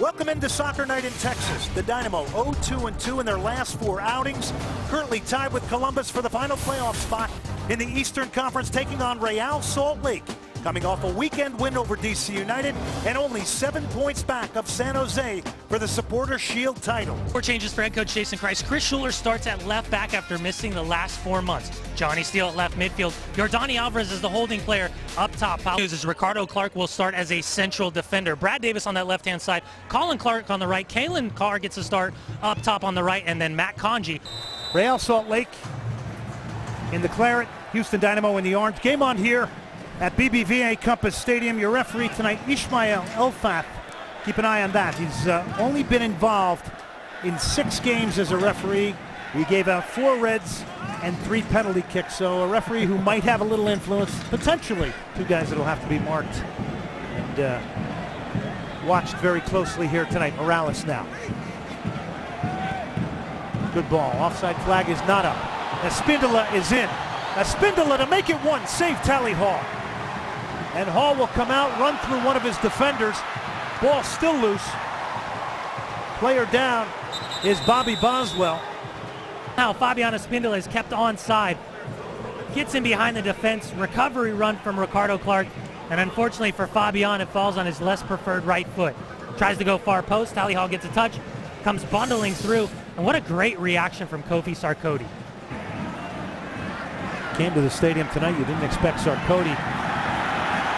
Welcome into soccer night in Texas. The Dynamo 0-2-2 in their last 4 outings. Currently tied with Columbus for the final playoff spot in the Eastern Conference, taking on Real Salt Lake. Coming off a weekend win over DC United and only 7 points back of San Jose for the Supporter Shield title. 4 changes for head coach Jason Kreis. Chris Schuler starts at left back after missing the last 4 months. Johnny Steele at left midfield. Yordani Alvarez is the holding player up top. News is Ricardo Clark will start as a central defender. Brad Davis on that left-hand side. Colin Clark on the right. Kalen Carr gets a start up top on the right, and then Matt Conji. Real Salt Lake in the claret, Houston Dynamo in the orange. Game on here at BBVA Compass Stadium. Your referee tonight, Ismail Elfath. Keep an eye on that. He's only been involved in 6 games as a referee. He gave out 4 reds and 3 penalty kicks, so a referee who might have a little influence, potentially. 2 guys that will have to be marked and watched very closely here tonight. Morales now. Good ball. Offside flag is not up. Espindola is in. Espindola to make it 1. Save Tally Hall. And Hall will come out, run through one of his defenders. Ball still loose. Player down is Bobby Boswell. Now Fabian Espindola is kept onside. Gets in behind the defense. Recovery run from Ricardo Clark. And unfortunately for Fabian, it falls on his less preferred right foot. Tries to go far post. Tally Hall gets a touch. Comes bundling through. And what a great reaction from Kofi Sarkodie. Came to the stadium tonight. You didn't expect Sarkodie.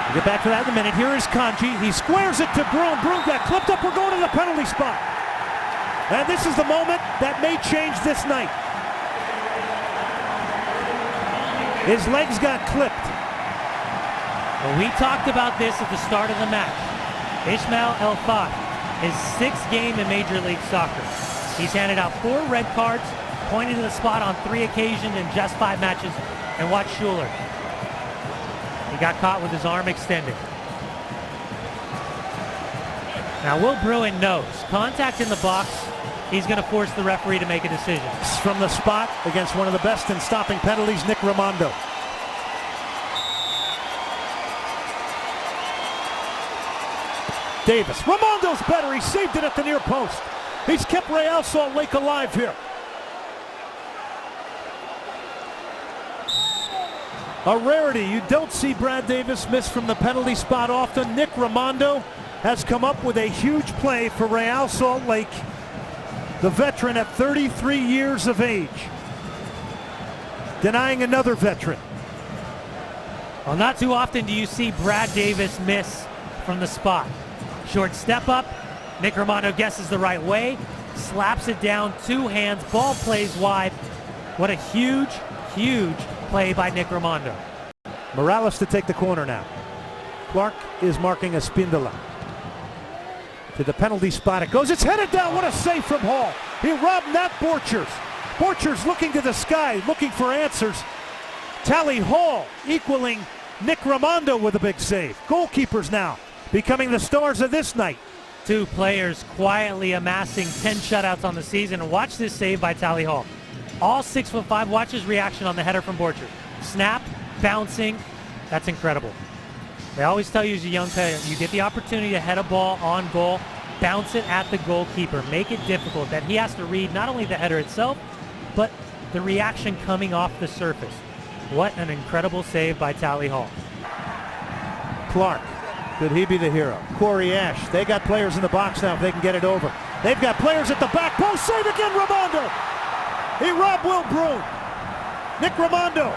We'll get back to that in a minute. Here is Conji. He squares it to Bruin. Bruin got clipped up. We're going to the penalty spot. And this is the moment that may change this night. His legs got clipped. Well, we talked about this at the start of the match. Ismail Elfath, his 6th game in Major League Soccer. He's handed out 4 red cards, pointed to the spot on 3 occasions in just 5 matches. And watch Schuler. He got caught with his arm extended. Now Will Bruin knows. Contact in the box. He's going to force the referee to make a decision. From the spot against one of the best in stopping penalties, Nick Rimando. Davis. Rimando's better. He saved it at the near post. He's kept Real Salt Lake alive here. A rarity. You don't see Brad Davis miss from the penalty spot often. Nick Rimando has come up with a huge play for Real Salt Lake. The veteran at 33 years of age. Denying another veteran. Well, not too often do you see Brad Davis miss from the spot. Short step up. Nick Rimando guesses the right way. Slaps it down, 2 hands. Ball plays wide. What a huge, huge play by Nick Rimando. Morales to take the corner now. Clark is marking Espindola. To the penalty spot it goes. It's headed down. What a save from Hall. He robbed Nat Borchers. Borchers looking to the sky, looking for answers. Tally Hall equaling Nick Rimando with a big save. Goalkeepers now becoming the stars of this night. 2 players quietly amassing 10 shutouts on the season. Watch this save by Tally Hall. All 6'5". Watch his reaction on the header from Borchers. Snap, bouncing. That's incredible. They always tell you as a young player, you get the opportunity to head a ball on goal, bounce it at the goalkeeper, make it difficult, that he has to read not only the header itself, but the reaction coming off the surface. What an incredible save by Tally Hall. Clark, could he be the hero? Corey Ash, they got players in the box now if they can get it over. They've got players at the back post, save again, Rimando! He robbed Will Bruin. Nick Rimando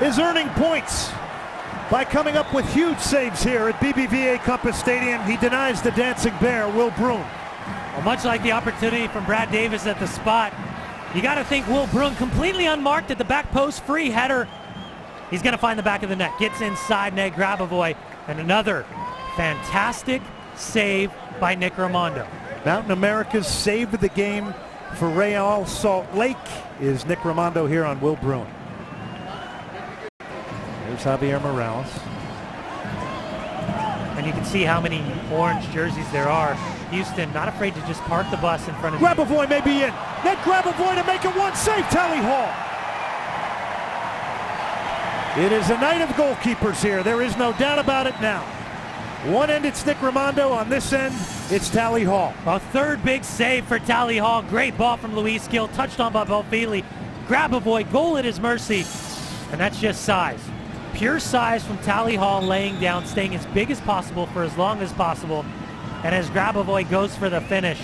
is earning points by coming up with huge saves here at BBVA Compass Stadium. He denies the dancing bear, Will Bruin. Well, much like the opportunity from Brad Davis at the spot, you got to think Will Bruin completely unmarked at the back post, free header. He's going to find the back of the net. Gets inside Ned Grabavoy, and another fantastic save by Nick Rimando. Mountain America's save of the game for Real Salt Lake is Nick Rimando here on Will Bruin. There's Javier Morales. And you can see how many orange jerseys there are. Houston not afraid to just park the bus in front of Grabavoy may be in. Ned Grabavoy to make it 1. Save Tally Hall. It is a night of goalkeepers here. There is no doubt about it now. One end it's Nick Rimando, on this end it's Tally Hall. A third big save for Tally Hall. Great ball from Luis Gill, touched on by Belfili. Grabavoy, goal at his mercy. And that's just size. Pure size from Tally Hall, laying down, staying as big as possible for as long as possible. And as Grabavoy goes for the finish,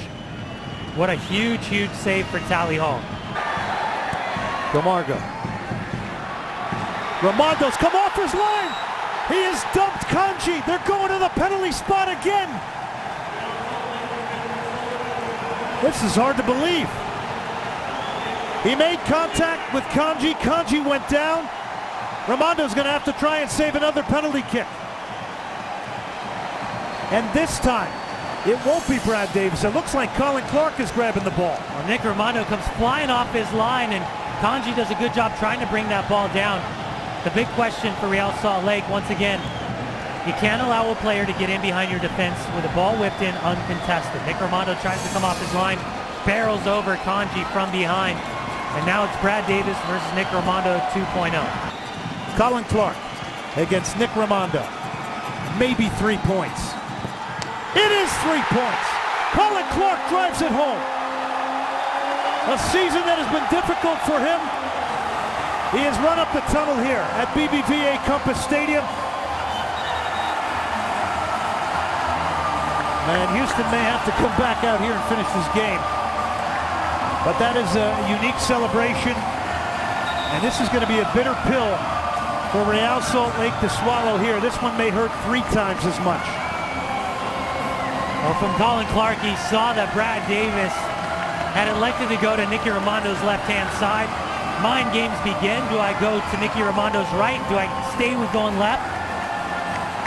what a huge, huge save for Tally Hall. Camargo. Rimando's come off his line. He has dumped Kanji. They're going to the penalty spot again. This is hard to believe. He made contact with Kanji. Kanji went down. Rimando's going to have to try and save another penalty kick. And this time, it won't be Brad Davis. It looks like Colin Clark is grabbing the ball. Well, Nick Rimando comes flying off his line, and Kanji does a good job trying to bring that ball down. The big question for Real Salt Lake, once again, you can't allow a player to get in behind your defense with a ball whipped in uncontested. Nick Rimando tries to come off his line, barrels over Kanji from behind, and now it's Brad Davis versus Nick Rimando 2.0. Colin Clark against Nick Rimando. Maybe 3 points. It is 3 points. Colin Clark drives it home. A season that has been difficult for him. He has run up the tunnel here at BBVA Compass Stadium. And Houston may have to come back out here and finish this game. But that is a unique celebration. And this is going to be a bitter pill for Real Salt Lake to swallow here. This one may hurt 3 times as much. Well, from Colin Clark, he saw that Brad Davis had elected to go to Nicky Rimando's left-hand side. Mind games begin. Do I go to Nicky Rimando's right? Do I stay with going left?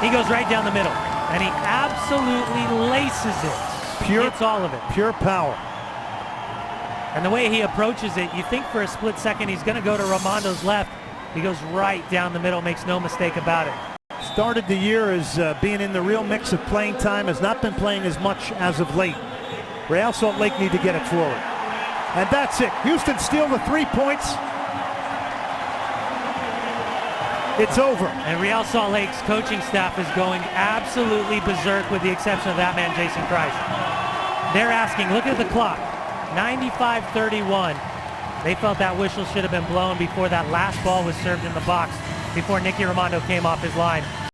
He goes right down the middle, and he absolutely laces it. Hits all of it. Pure power. And the way he approaches it, you think for a split second he's going to go to Rimando's left. He goes right down the middle, makes no mistake about it. Started the year as being in the real mix of playing time, has not been playing as much as of late. Real Salt Lake need to get it forward. And that's it. Houston steal the 3 points. It's over. And Real Salt Lake's coaching staff is going absolutely berserk with the exception of that man, Jason Christ. They're asking, look at the clock, 95-31. They felt that whistle should have been blown before that last ball was served in the box, before Nicky Rimando came off his line.